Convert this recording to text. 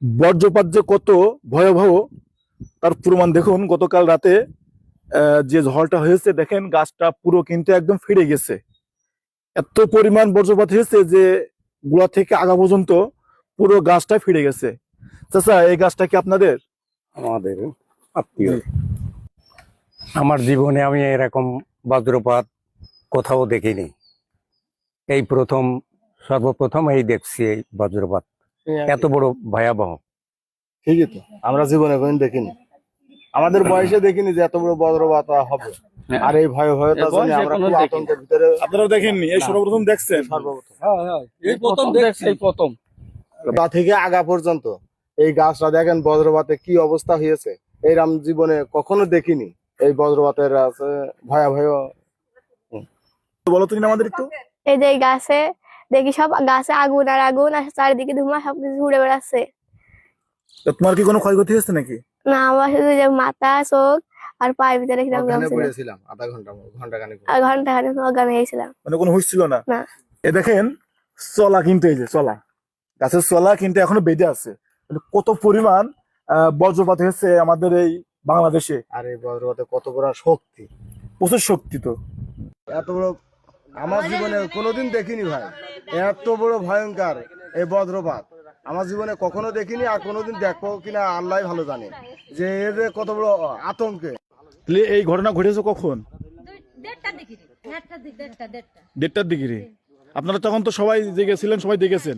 বজ্রপাত যে কত ভয়াবহ তার প্রমাণ দেখুন। গতকাল রাতে যে ঝড়টা হয়েছে দেখেন, গাছটা পুরো কিন্তু একদম ফিরে গেছে। এত পরিমাণ বজ্রপাত হয়েছে যে গোড়া থেকে আগা পর্যন্ত পুরো গাছটা ফিরে গেছে। চাচা, এই গাছটা কি আপনাদের? আমাদের আত্মীয়। আমার জীবনে আমি এরকম বজ্রপাত কোথাও দেখিনি, এই প্রথম, সর্বপ্রথম এই দেখছি এই বজ্রপাত এত বড় ভয়াবহ। ঠিকই তো, আমরা জীবনে কোনদিন দেখিনি, আমাদের বয়সে দেখিনি যে এত বড় বজ্রপাত হবে। আর এই ভয়াবহতা জন্য আমরা খুব আতঙ্কের ভিতরে। আপনারা দেখেননি, এই সর্বপ্রথম দেখছেন? সর্বপ্রথম এই প্রথম দেখছি, এই প্রথম। তা থেকে আগা পর্যন্ত এই গাছটা দেখেন বজ্রপাতে কি অবস্থা হয়েছে, এইরকম জীবনে কখনো দেখিনি। এই বজ্রপাতের আছে ভয়াবহ। বলো তুমি আমাদের একটু। এই যে এই গাছে দেখি সব গাছে আগুন আর আগুন আর চারিদিকে ধোঁয়া, সবকিছু উড়ে বেড়াচ্ছে। তো তোমার কি কোনো ক্ষয়ক্ষতি হয়েছে নাকি? না, আমার শুধু যে মাথা, চোখ আর পায়ের ভিতরে কিরকম ওখানে জমছিল। পড়েছিলাম আধা ঘন্টা খানিক। আর ঘন্টা খানিক অজ্ঞান হয়েছিলাম। মানে কোনো হচ্ছিল না? না। এ দেখেন চলা, কিন্তু এই যে চলা, গাছের চলা কিন্তু এখনো বেঁধে আছে। মানে কত পরিমাণ বজ্রপাত হয়েছে আমাদের এই বাংলাদেশে। আর এই বজ্রপাতে কত বড় শক্তি, প্রচুর শক্তি। তো এত বড় আমার জীবনে কোনোদিন দেখিনি ভাই। এত বড় ভয়ঙ্কর এই বজ্রপাত আমার জীবনে কখনো দেখিনি, আর কোনোদিন দেখবো কিনা আল্লাহ ভালো জানে। যে এর যে কত বড় আতঙ্কে। তাহলে এই ঘটনা ঘটেছে কখন? 1:30 দেড়টার দিকে। আপনারা তখন তো সবাই জেগেছিলেন, সবাই দেখেছেন।